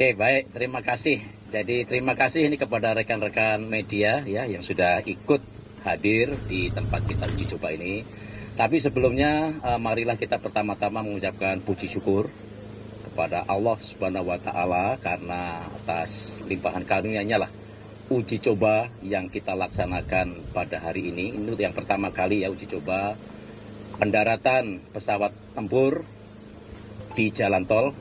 Oke, baik, terima kasih. Jadi terima kasih ini kepada rekan-rekan media ya yang sudah ikut hadir di tempat kita uji coba ini. Tapi sebelumnya marilah kita pertama-tama mengucapkan puji syukur kepada Allah Subhanahu wa taala karena atas limpahan karunia-Nya lah uji coba yang kita laksanakan pada hari ini. Ini yang pertama kali ya uji coba pendaratan pesawat tempur di jalan tol.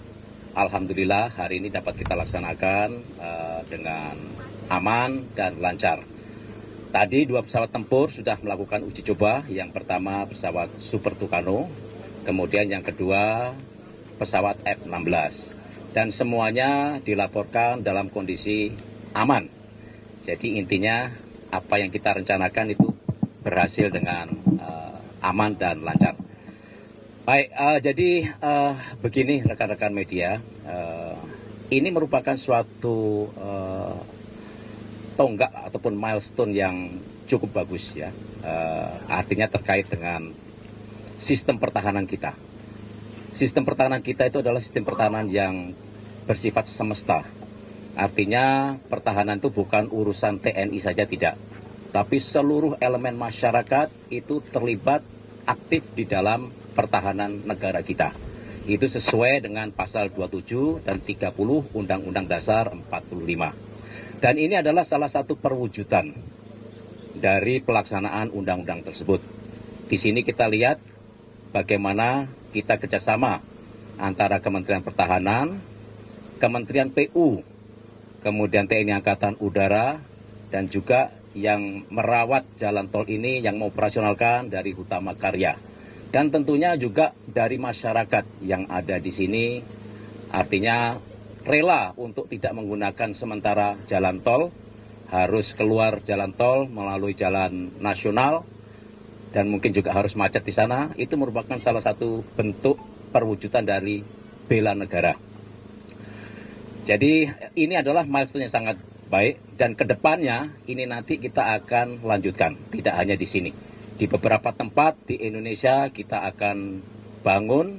Alhamdulillah hari ini dapat kita laksanakan dengan aman dan lancar. Tadi 2 pesawat tempur sudah melakukan uji coba. Yang pertama pesawat Super Tucano, kemudian yang kedua pesawat F-16. Dan semuanya dilaporkan dalam kondisi aman. Jadi intinya apa yang kita rencanakan itu berhasil dengan aman dan lancar. Baik, jadi begini rekan-rekan media, ini merupakan suatu tonggak ataupun milestone yang cukup bagus ya, artinya terkait dengan sistem pertahanan kita. Sistem pertahanan kita itu adalah sistem pertahanan yang bersifat semesta, artinya pertahanan itu bukan urusan TNI saja tidak, tapi seluruh elemen masyarakat itu terlibat aktif di dalam pertahanan negara kita. Itu sesuai dengan pasal 27 dan 30 Undang-Undang Dasar 45. Dan ini adalah salah satu perwujudan dari pelaksanaan undang-undang tersebut. Di sini kita lihat bagaimana kita kerjasama antara Kementerian Pertahanan, Kementerian PU, kemudian TNI Angkatan Udara, dan juga yang merawat jalan tol ini yang mengoperasionalkan dari Hutama Karya. Dan tentunya juga dari masyarakat yang ada di sini, artinya rela untuk tidak menggunakan sementara jalan tol, harus keluar jalan tol melalui jalan nasional, dan mungkin juga harus macet di sana. Itu merupakan salah satu bentuk perwujudan dari bela negara. Jadi ini adalah milestone yang sangat baik, dan kedepannya ini nanti kita akan lanjutkan, tidak hanya di sini. Di beberapa tempat di Indonesia kita akan bangun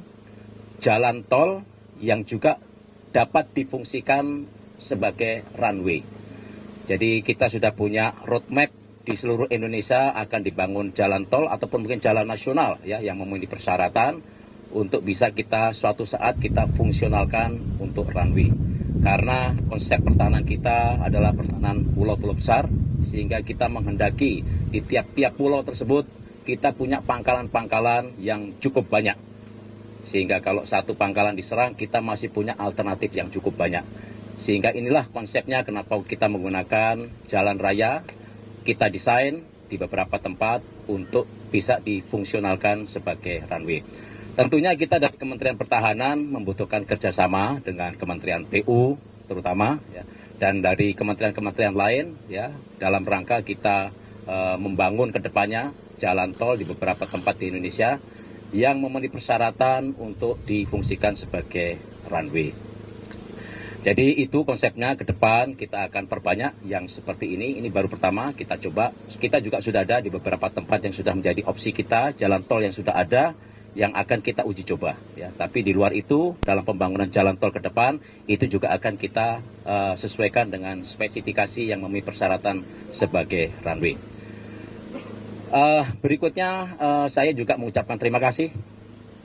jalan tol yang juga dapat difungsikan sebagai runway. Jadi kita sudah punya roadmap di seluruh Indonesia akan dibangun jalan tol ataupun mungkin jalan nasional ya yang memenuhi persyaratan untuk bisa kita suatu saat kita fungsionalkan untuk runway. Karena konsep pertahanan kita adalah pertahanan pulau-pulau besar, sehingga kita menghendaki di tiap-tiap pulau tersebut kita punya pangkalan-pangkalan yang cukup banyak. Sehingga kalau satu pangkalan diserang, kita masih punya alternatif yang cukup banyak. Sehingga inilah konsepnya kenapa kita menggunakan jalan raya, kita desain di beberapa tempat untuk bisa difungsionalkan sebagai runway. Tentunya kita dari Kementerian Pertahanan membutuhkan kerjasama dengan Kementerian PU terutama ya, dan dari kementerian-kementerian lain ya dalam rangka kita membangun kedepannya jalan tol di beberapa tempat di Indonesia yang memenuhi persyaratan untuk difungsikan sebagai runway. Jadi itu konsepnya ke depan kita akan perbanyak yang seperti ini. Ini baru pertama kita coba. Kita juga sudah ada di beberapa tempat yang sudah menjadi opsi kita, jalan tol yang sudah ada yang akan kita uji coba ya. Tapi di luar itu dalam pembangunan jalan tol ke depan itu juga akan kita sesuaikan dengan spesifikasi yang memenuhi persyaratan sebagai runway. Berikutnya saya juga mengucapkan terima kasih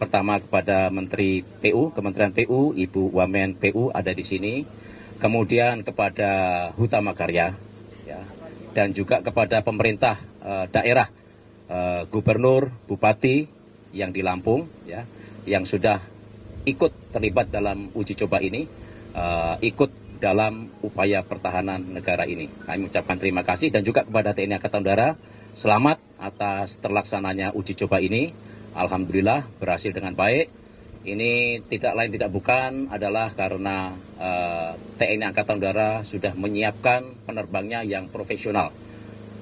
pertama kepada Menteri PU, Kementerian PU, Ibu Wamen PU ada di sini, kemudian kepada Hutama Karya ya, dan juga kepada pemerintah daerah, Gubernur, Bupati yang di Lampung ya, yang sudah ikut terlibat dalam uji coba ini, ikut dalam upaya pertahanan negara ini. Kami mengucapkan terima kasih dan juga kepada TNI Angkatan Udara, selamat atas terlaksananya uji coba ini. Alhamdulillah berhasil dengan baik. Ini tidak lain tidak bukan adalah karena TNI Angkatan Udara sudah menyiapkan penerbangnya yang profesional.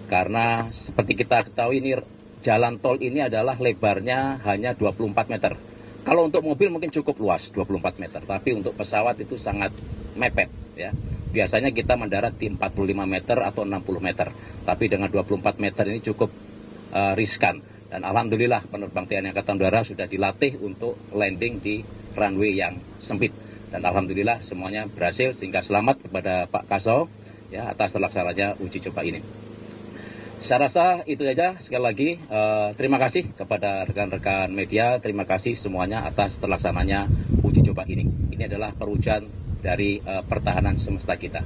Karena seperti kita ketahui ini jalan tol ini adalah lebarnya hanya 24 meter. Kalau untuk mobil mungkin cukup luas 24 meter, tapi untuk pesawat itu sangat mepet ya. Biasanya kita mendarat di 45 meter atau 60 meter. Tapi dengan 24 meter ini cukup riskan. Dan alhamdulillah penerbang TNI Angkatan Udara sudah dilatih untuk landing di runway yang sempit. Dan alhamdulillah semuanya berhasil, sehingga selamat kepada Pak Kaso ya atas terlaksananya uji coba ini. Saya rasa itu saja. Sekali lagi terima kasih kepada rekan-rekan media, terima kasih semuanya atas terlaksananya uji coba ini. Ini adalah perujian dari pertahanan semesta kita.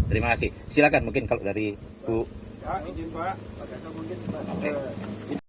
Terima kasih. Silakan mungkin kalau dari Bu. Ya, izin Pak, Pak Kaso mungkin Pak.